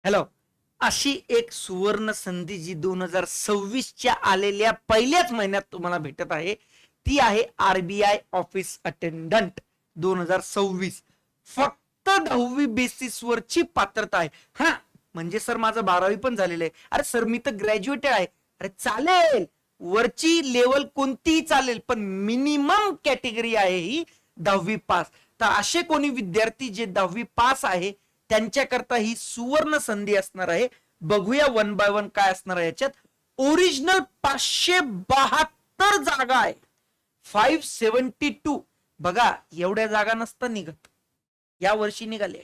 Hello. अशी एक सुवर्ण संधी जी 2026च्या आलेल्या पहिल्याच महिन्यात तुम्हाला भेटत आहे ती आहे आरबीआय ऑफिस अटेंडंट 2026. फक्त 10वी बेसिस वरची पात्रता आहे. हा म्हणजे सर माझं 12वी पण झालेलं आहे. अरे सर मी तर ग्रॅज्युएटेड आहे. अरे चालेल, वरची लेवल कोणतीही चालेल, पण मिनिमम कॅटेगरी आहे ही 10वी पास. तर असे कोणी विद्यार्थी जे 10वी पास आहे त्यांच्याकरता ही सुवर्ण संधी असणार आहे. बघूया वन बाय वन काय असणार आहे याच्यात. ओरिजिनल 572 जागा आहे. 572. बघा, एवढ्या जागा नसता निघत, या वर्षी निघाले.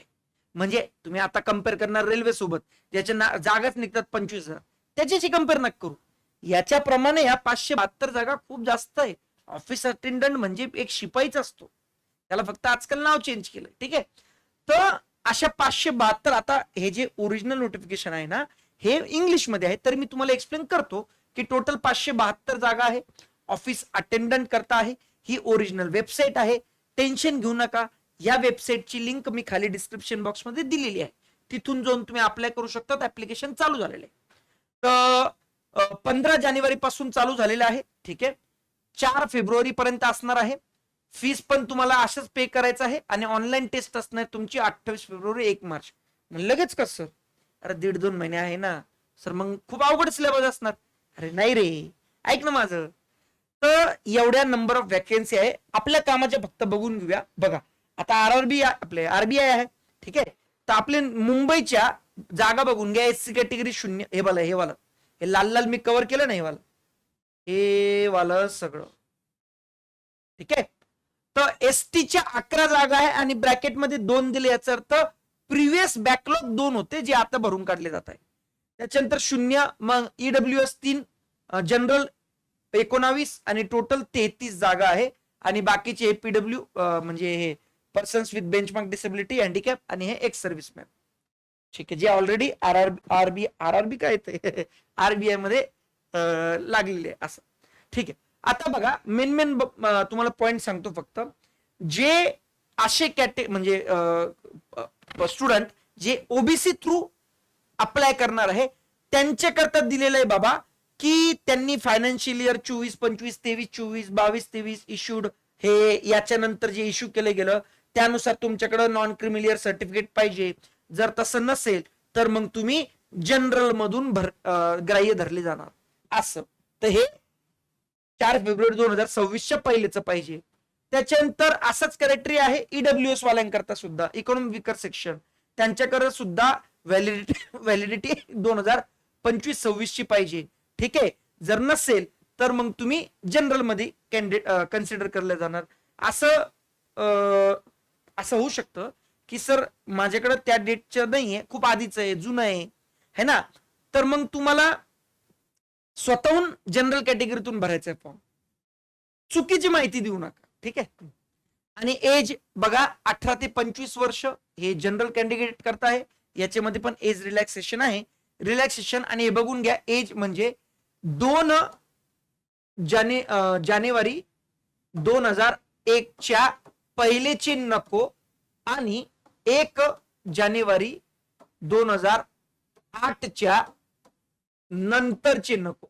म्हणजे तुम्ही आता कम्पेअर करणार रेल्वे सोबत, ज्याच्या जागाच निघतात 25,000, त्याच्याशी कम्पेअर नका करू. याच्याप्रमाणे या 572 जागा खूप जास्त आहे. ऑफिस अटेंडंट म्हणजे एक शिपाईच असतो, त्याला फक्त आजकाल नाव चेंज केलं. ठीक आहे. तर अशा 572. आता हे जे ओरिजिनल नोटिफिकेशन आहे ना, हे इंग्लिशमध्ये आहे, तर मी तुम्हाला एक्सप्लेन करतो की टोटल 572 जागा आहे. ऑफिस अटेंडंट करता आहे. ही ओरिजिनल वेबसाईट आहे. टेन्शन घेऊ नका. या वेबसाईटची लिंक मी खाली डिस्क्रिप्शन बॉक्समध्ये दिलेली आहे. तिथून जाऊन तुम्ही अप्लाय करू शकता. ऍप्लिकेशन चालू झालेलं आहे. तर 15 जानेवारी पासून चालू झालेलं आहे. ठीक आहे. 4 फेब्रुवारी पर्यंत असणार आहे. फीस पण तुम्हाला असंच पे करायचं आहे आणि ऑनलाईन टेस्ट असणार तुमची 28 फेब्रुवारी 1 मार्च. लगेच कसं? अरे 1.5-2 महिने आहे ना सर, मग खूप अवघड सिलेबस असणार. अरे नाही रे, ऐक ना माझं. तर एवढ्या नंबर ऑफ वॅकन्सी आहे. आपल्या कामाच्या फक्त बघून घेऊया. बघा, आता आरआरबी आपले आरबीआय आहे. ठीक आहे. तर आपले मुंबईच्या जागा बघून घ्या. SC category 0. हे वाला हे लाल लाल मी कव्हर केलं ना, हे वाला सगळं. ठीक आहे. तर एसटीच्या 11 जागा आहे आणि ब्रॅकेटमध्ये 2 दिले. याचा अर्थ प्रिव्हियस बॅकलॉग 2 होते जे आता भरून काढले जात आहे. त्याच्यानंतर 0. मग ईडब्ल्यूएस 3, जनरल 19 आणि टोटल 33 जागा आहे. आणि बाकीचे एपीडब्ल्यू म्हणजे हे persons with benchmark disability, handicap आणि हे एक्स सर्व्हिसमॅन. ठीक आहे. जे ऑलरेडी आरआरबी काय येते आरबीआय मध्ये लागलेले असं. ठीक आहे. आता बघा, मेन तुम्हाला पॉइंट सांगतो फक्त. जे असे म्हणजे स्टुडंट जे ओबीसी थ्रू अप्लाय करणार आहे त्यांच्याकरता दिलेलं आहे बाबा, की त्यांनी फायनान्शियल इयर 24-25, 23-24, 22-23 इश्यूड, हे याच्यानंतर जे इश्यू केलं गेलं त्यानुसार तुमच्याकडे नॉन क्रिमिलियर सर्टिफिकेट पाहिजे. जर तसं नसेल तर मग तुम्ही जनरल मधून ग्राह्य धरले जाणार असं. तर हे 4 फेब्रुवारी 2026च्या पहिलेच पाहिजे. त्याच्यानंतर असंच कॅरेक्टरी आहे ईडब्ल्यूएस वाल्यांकरता सुद्धा, इकॉनॉमिक विकर सेक्शन, त्यांच्याकडे सुद्धा व्हॅलिडिटी 2025-26 ची पाहिजे. ठीक आहे. जर नसेल तर मग तुम्ही जनरल मध्ये कन्सिडर करले जाणार. असं असं होऊ शकतं की सर माझ्याकडे त्या डेटचं नाहीये, खूप आधीच आहे, जुनं आहे, है ना. तर मग तुम्हाला स्वतःहून जनरल कॅटेगरीतून भरायचा फॉर्म. चुकीची माहिती देऊ नका. ठीक आहे. आणि एज बघा, 18 ते 25 वर्ष हे जनरल कॅन्डिडेट करता आहे. याच्यामध्ये पण एज रिलॅक्सेशन आहे. रिलॅक्सेशन आणि हे बघून घ्या, एज म्हणजे 2 जानेवारी 2001च्या पहिलेचे नको आणि 1 जानेवारी 2008च्या नंतरचे नको.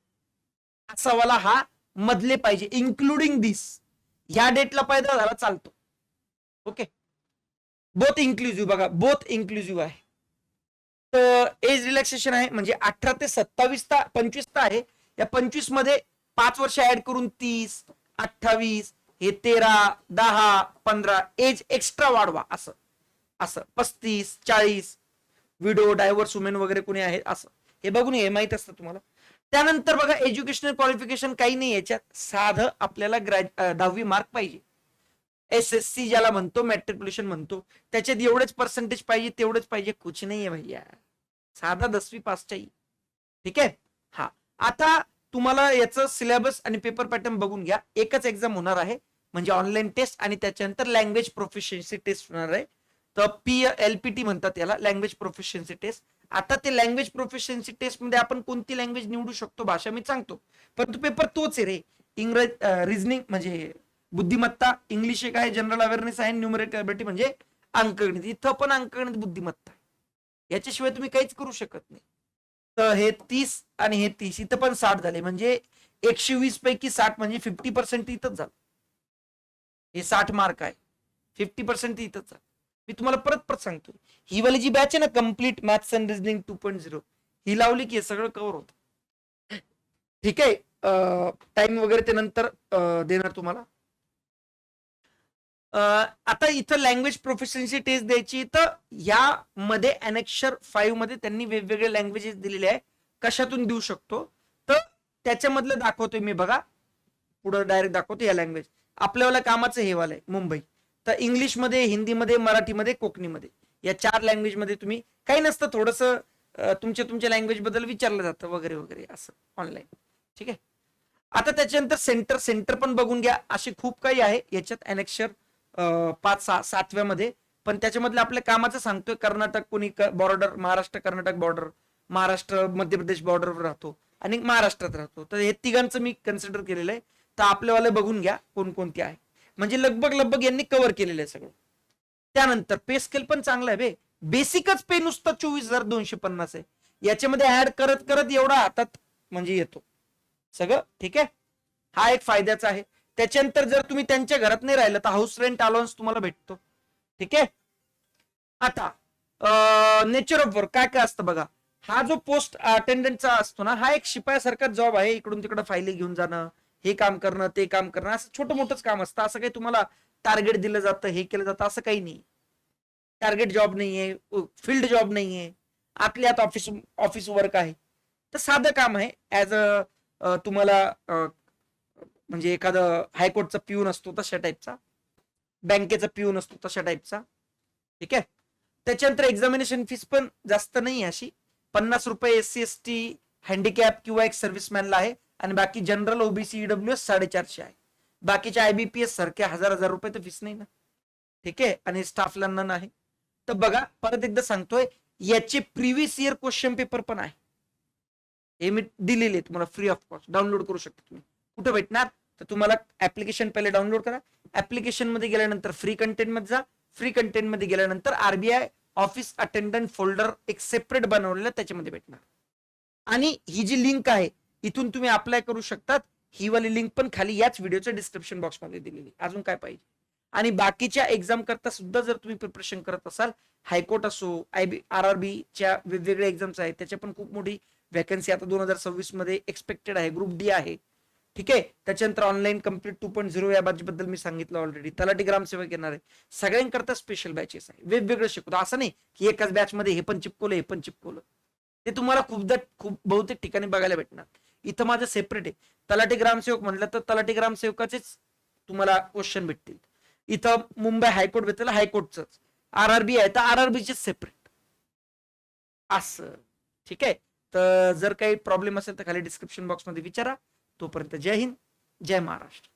असा वाला हा मधले पाहिजे, इन्क्लुडिंग दिस. ह्या डेटला पैदा झाला चालतो. ओके. बोथ इन्क्लुझिव्ह बघा, बोथ इन्क्लुझिव्ह आहे. तर एज रिलॅक्सेशन आहे म्हणजे 18 ते 27 25 आहे. या 25 मध्ये 5 वर्ष ऍड करून 30, 28, हे 13, 10, 15 एज एक्स्ट्रा वाढवा असं. असं 35, 40, विडो, डायव्हर्स वुमेन वगैरे कोणी आहे असं. हे बघून हे माहित असतं तुम्हाला. त्यानंतर बघा, एज्युकेशनल क्वालिफिकेशन काही नाही याच्यात. साधं आपल्याला 10वी मार्क पाहिजे. एसएससी ज्याला म्हणतो, मॅट्रिक्युलेशन म्हणतो, त्याच्यात एवढेच पर्सेंटेज पाहिजे, तेवढेच पाहिजे, कुछ नाही आहे भैया. साधा 10वी पासच्या. ठीक आहे. हा. आता तुम्हाला याचं सिलेबस आणि पेपर पॅटर्न बघून घ्या. एकच एक्झाम होणार आहे म्हणजे ऑनलाईन टेस्ट आणि त्याच्यानंतर लँग्वेज प्रोफिशियन्सी टेस्ट होणार आहे. तर PLPT म्हणतात याला, लँग्वेज प्रोफिशियन्सी टेस्ट. आता ते लँग्वेज प्रोफिशियन्सी टेस्ट मध्ये आपण कोणती लँग्वेज निवडू शकतो, भाषा मी सांगतो, परंतु पेपर तोच आहे रे. रिझनिंग म्हणजे बुद्धिमत्ता, इंग्लिश एक आहे, जनरल अवेअरनेस आहे, न्यूमरिकल एबिलिटी म्हणजे अंकगणित. इथं पण अंकगणित बुद्धिमत्ता. याच्याशिवाय तुम्ही काहीच करू शकत नाही. तर हे 30 आणि हे 30 इथं पण 60 झाले, म्हणजे 120 पैकी 60 म्हणजे 50% इथंच झालं. हे 60 मार्क आहे, 50% इथंच झालं. मी तुम्हाला परत परत सांगतो, ही वाली जी बॅच आहे ना कम्प्लीट मॅथ्स अँड रिझनिंग 2.0, ही लावली की हे सगळं कव्हर होतं. ठीक आहे. टाइम वगैरे ते नंतर देणार तुम्हाला. आता इथं लँग्वेज प्रोफिशियन्सी टेस्ट द्यायची, तर यामध्ये अनेक्शर 5 मध्ये त्यांनी वेगवेगळे लँग्वेजेस दिलेले आहे, कशातून देऊ शकतो. तर त्याच्यामधलं दाखवतोय मी बघा, पुढं डायरेक्ट दाखवतो या लँग्वेज. आपल्याला कामाचं हे वालं आहे मुंबई. तर इंग्लिशमध्ये, हिंदीमध्ये, मराठीमध्ये, कोकणीमध्ये, या 4 लँग्वेजमध्ये तुम्ही, काही नसतं थोडंसं तुमच्या लँग्वेज बद्दल विचारलं जातं वगैरे वगैरे असं ऑनलाईन. ठीक आहे. आता त्याच्यानंतर सेंटर पण बघून घ्या, असे खूप काही आहे याच्यात अनेक्शर 5-7व्या मध्ये. पण त्याच्यामधलं आपल्या कामाचं सांगतोय, कर्नाटक कोणी बॉर्डर, महाराष्ट्र कर्नाटक बॉर्डर, महाराष्ट्र मध्य प्रदेश बॉर्डरवर राहतो आणि महाराष्ट्रात राहतो, तर हे तिघांचं मी कन्सिडर केलेलं आहे. तर आपल्यावाले बघून घ्या कोणकोणती आहे, म्हणजे लगभग यांनी कव्हर केलेलं आहे सगळं. त्यानंतर पे स्केल पण चांगला आहे बे, बेसिकच पे नुसतं 24,250 आहे, याच्यामध्ये ऍड करत करत एवढा हातात म्हणजे येतो सगळं. ठीक आहे, हा एक फायद्याचा आहे. त्याच्यानंतर जर तुम्ही त्यांच्या घरात नाही राहिलं तर हाऊस रेंट अलाउन्स तुम्हाला भेटतो. ठीक आहे. आता नेचर ऑफ वर्क काय काय असतं बघा. हा जो पोस्ट अटेंडंटचा असतो ना, हा एक शिपायासारखा जॉब आहे. इकडून तिकडं फायली घेऊन जाणं, हे काम करणं, ते काम करणं, असं छोटं मोठंच काम असतं. असं काही तुम्हाला टार्गेट दिलं जातं, हे केलं जातं असं काही नाही. टार्गेट जॉब नाहीये, फील्ड जॉब नाहीये, आतल्या आत ऑफिस ऑफिस वर्क आहे. तर साधं काम आहे. ऍज अ तुम्हाला म्हणजे एखादं हायकोर्टचा पिऊन असतो तशा टाईपचा, बँकेचा पिऊन असतो तशा टाईपचा. ठीक आहे. त्याच्यानंतर एक्झामिनेशन फीस पण जास्त नाही अशी, 50 रुपये SC ST हँडिकॅप किंवा एक सर्व्हिसमॅनला आहे, आणि बाकी जनरल OBC EWS 450 आहे. बाकीच्या IBPS सारख्या हजार रुपये तर फीस नाही ना. ठीक आहे. आणि स्टाफला नन आहे. तर बघा परत एकदा सांगतोय, याचे प्रिव्हियस इयर क्वेश्चन पेपर पण आहे, हे मी दिलेले तुम्हाला फ्री ऑफ कॉस्ट, डाउनलोड करू शकता तुम्ही. कुठे भेटणार, तर तुम्हाला ऍप्लिकेशन पहिले डाउनलोड करा, ऍप्लिकेशन मध्ये गेल्यानंतर फ्री कंटेंट मध्ये जा, फ्री कंटेंट मध्ये गेल्यानंतर RBI ऑफिस अटेंडंट फोल्डर एक सेपरेट बनवलेलं त्याच्यामध्ये भेटणार. आणि ही जी लिंक आहे इथून तुम्ही अप्लाय करू शकतात. ही वाली लिंक पण खाली याच व्हिडिओच्या डिस्क्रिप्शन बॉक्समध्ये दिलेली. अजून काय पाहिजे. आणि बाकीच्या एक्झाम करता सुद्धा जर तुम्ही प्रिपरेशन करत असाल, हायकोर्ट असो, RRB च्या वेगवेगळ्या एक्झाम्स आहेत, त्याच्या पण खूप मोठी वॅकन्सी आता 2026 मध्ये एक्सपेक्टेड आहे. ग्रुप D आहे. ठीक आहे. त्याच्यानंतर ऑनलाईन कम्प्लीट 2.0 या बद्दल मी सांगितलं ऑलरेडी. तलाठी ग्रामसेवक येणार आहे, सगळ्यांकरता स्पेशल बॅचेस आहे, वेगवेगळं शिकवतो. असं नाही की एकाच बॅच मध्ये हे पण चिपकवलं हे पण चिपकवलं, ते तुम्हाला खूप बहुतेक ठिकाणी बघायला भेटणार. इथं माझं सेपरेट आहे. तलाठी ग्रामसेवक म्हटलं तर तलाठी ग्रामसेवकाचेच तुम्हाला क्वेश्चन भेटतील. इथं मुंबई हायकोर्ट भेटेल, हायकोर्टच. RRB आहे तर RRBचे सेपरेट असं. ठीक आहे. तर जर काही प्रॉब्लेम असेल तर खाली डिस्क्रिप्शन बॉक्समध्ये विचारा. तोपर्यंत जय हिंद, जय महाराष्ट्र.